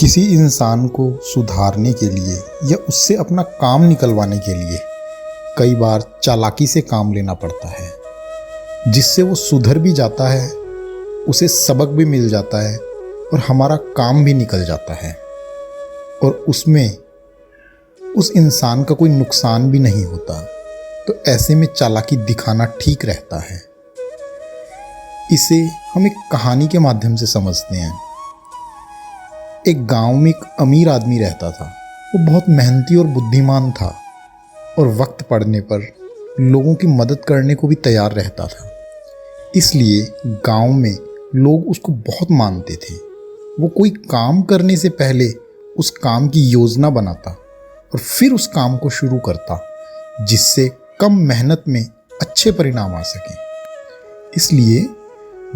किसी इंसान को सुधारने के लिए या उससे अपना काम निकलवाने के लिए कई बार चालाकी से काम लेना पड़ता है, जिससे वो सुधर भी जाता है, उसे सबक भी मिल जाता है और हमारा काम भी निकल जाता है और उसमें उस इंसान का कोई नुकसान भी नहीं होता। तो ऐसे में चालाकी दिखाना ठीक रहता है। इसे हम एक कहानी के माध्यम से समझते हैं। एक गांव में एक अमीर आदमी रहता था। वो बहुत मेहनती और बुद्धिमान था और वक्त पड़ने पर लोगों की मदद करने को भी तैयार रहता था। इसलिए गांव में लोग उसको बहुत मानते थे। वो कोई काम करने से पहले उस काम की योजना बनाता और फिर उस काम को शुरू करता, जिससे कम मेहनत में अच्छे परिणाम आ सकें। इसलिए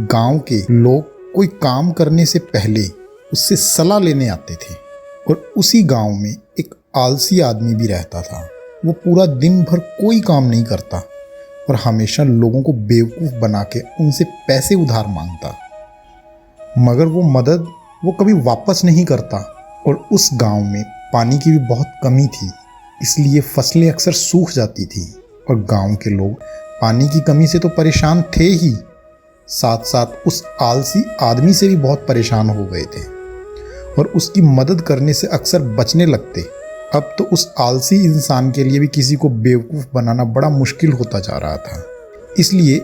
गांव के लोग कोई काम करने से पहले उससे सलाह लेने आते थे। और उसी गांव में एक आलसी आदमी भी रहता था। वो पूरा दिन भर कोई काम नहीं करता और हमेशा लोगों को बेवकूफ़ बना के उनसे पैसे उधार मांगता, मगर वो मदद वो कभी वापस नहीं करता। और उस गांव में पानी की भी बहुत कमी थी, इसलिए फसलें अक्सर सूख जाती थी और गांव के लोग पानी की कमी से तो परेशान थे ही, साथ साथ उस आलसी आदमी से भी बहुत परेशान हो गए थे और उसकी मदद करने से अक्सर बचने लगते। अब तो उस आलसी इंसान के लिए भी किसी को बेवकूफ़ बनाना बड़ा मुश्किल होता जा रहा था। इसलिए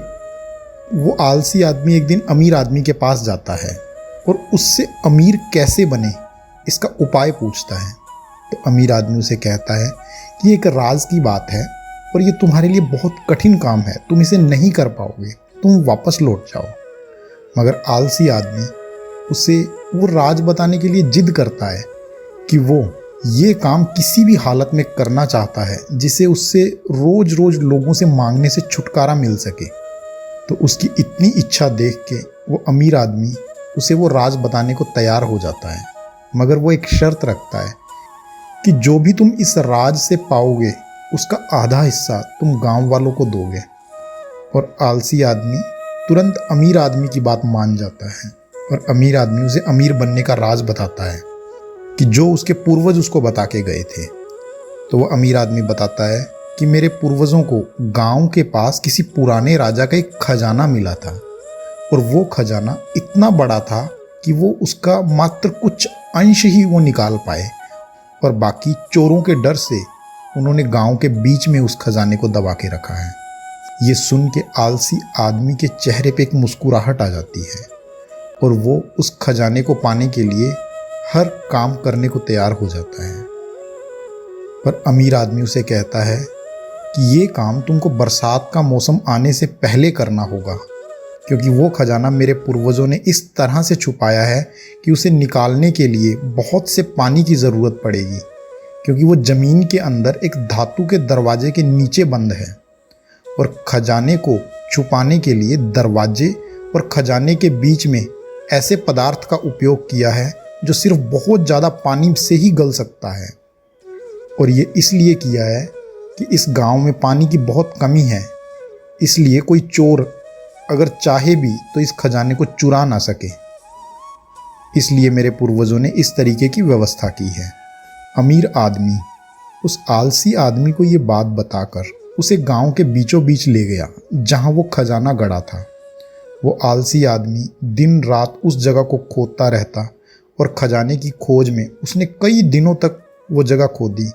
वो आलसी आदमी एक दिन अमीर आदमी के पास जाता है और उससे अमीर कैसे बने इसका उपाय पूछता है। तो अमीर आदमी उसे कहता है कि ये एक राज की बात है और ये तुम्हारे लिए बहुत कठिन काम है, तुम इसे नहीं कर पाओगे, तुम वापस लौट जाओ। मगर आलसी आदमी उसे वो राज बताने के लिए जिद करता है कि वो ये काम किसी भी हालत में करना चाहता है, जिसे उससे रोज रोज लोगों से मांगने से छुटकारा मिल सके। तो उसकी इतनी इच्छा देख के वो अमीर आदमी उसे वो राज बताने को तैयार हो जाता है, मगर वो एक शर्त रखता है कि जो भी तुम इस राज से पाओगे उसका आधा हिस्सा तुम गांव वालों को दोगे। और आलसी आदमी तुरंत अमीर आदमी की बात मान जाता है और अमीर आदमी उसे अमीर बनने का राज बताता है कि जो उसके पूर्वज उसको बता के गए थे। तो वो अमीर आदमी बताता है कि मेरे पूर्वजों को गांव के पास किसी पुराने राजा का एक खजाना मिला था और वो खजाना इतना बड़ा था कि वो उसका मात्र कुछ अंश ही वो निकाल पाए और बाकी चोरों के डर से उन्होंने गांव के बीच में उस खजाने को दबा के रखा है। ये सुन के आलसी आदमी के चेहरे पे एक मुस्कुराहट आ जाती है और वो उस खजाने को पाने के लिए हर काम करने को तैयार हो जाता है। पर अमीर आदमी उसे कहता है कि ये काम तुमको बरसात का मौसम आने से पहले करना होगा, क्योंकि वो खजाना मेरे पूर्वजों ने इस तरह से छुपाया है कि उसे निकालने के लिए बहुत से पानी की ज़रूरत पड़ेगी, क्योंकि वो ज़मीन के अंदर एक धातु के दरवाजे के नीचे बंद है और खजाने को छुपाने के लिए दरवाजे और खजाने के बीच में ऐसे पदार्थ का उपयोग किया है जो सिर्फ बहुत ज़्यादा पानी से ही गल सकता है। और ये इसलिए किया है कि इस गांव में पानी की बहुत कमी है, इसलिए कोई चोर अगर चाहे भी तो इस खजाने को चुरा ना सके। इसलिए मेरे पूर्वजों ने इस तरीके की व्यवस्था की है। अमीर आदमी उस आलसी आदमी को ये बात बताकर उसे गांव के बीचों बीच ले गया जहां वो खजाना गड़ा था। वो आलसी आदमी दिन रात उस जगह को खोदता रहता और खजाने की खोज में उसने कई दिनों तक वो जगह खोदी।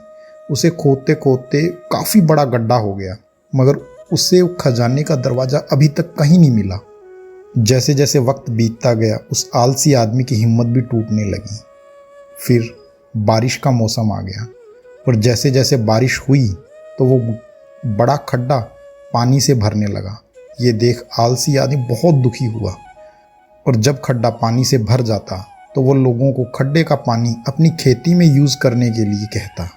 उसे खोदते खोदते काफ़ी बड़ा गड्ढा हो गया, मगर उससे खजाने का दरवाज़ा अभी तक कहीं नहीं मिला। जैसे जैसे वक्त बीतता गया उस आलसी आदमी की हिम्मत भी टूटने लगी। फिर बारिश का मौसम आ गया और जैसे जैसे बारिश हुई तो वो बड़ा खड्डा पानी से भरने लगा। ये देख आलसी आदमी बहुत दुखी हुआ और जब खड्डा पानी से भर जाता तो वो लोगों को खड्डे का पानी अपनी खेती में यूज़ करने के लिए कहता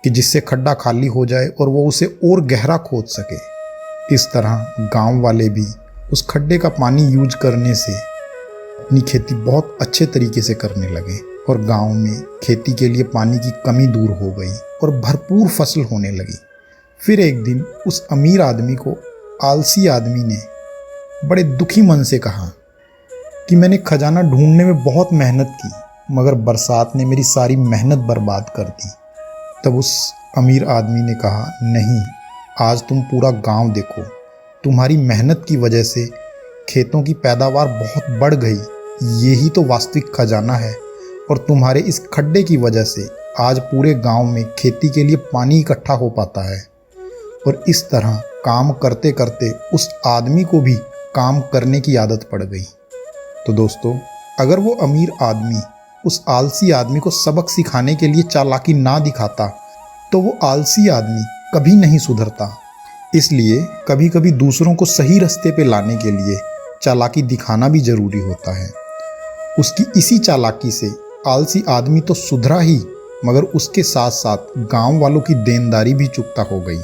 कि जिससे खड्डा खाली हो जाए और वो उसे और गहरा खोद सके। इस तरह गांव वाले भी उस खड्डे का पानी यूज करने से अपनी खेती बहुत अच्छे तरीके से करने लगे और गांव में खेती के लिए पानी की कमी दूर हो गई और भरपूर फसल होने लगी। फिर एक दिन उस अमीर आदमी को आलसी आदमी ने बड़े दुखी मन से कहा कि मैंने खजाना ढूंढने में बहुत मेहनत की, मगर बरसात ने मेरी सारी मेहनत बर्बाद कर दी। तब उस अमीर आदमी ने कहा, नहीं, आज तुम पूरा गांव देखो, तुम्हारी मेहनत की वजह से खेतों की पैदावार बहुत बढ़ गई, यही तो वास्तविक खजाना है। और तुम्हारे इस खड्डे की वजह से आज पूरे गांव में खेती के लिए पानी इकट्ठा हो पाता है। और इस तरह काम करते करते उस आदमी को भी काम करने की आदत पड़ गई। तो दोस्तों, अगर वो अमीर आदमी उस आलसी आदमी को सबक सिखाने के लिए चालाकी ना दिखाता तो वो आलसी आदमी कभी नहीं सुधरता। इसलिए कभी कभी दूसरों को सही रास्ते पे लाने के लिए चालाकी दिखाना भी जरूरी होता है। उसकी इसी चालाकी से आलसी आदमी तो सुधरा ही, मगर उसके साथ साथ गांव वालों की देनदारी भी चुकता हो गई।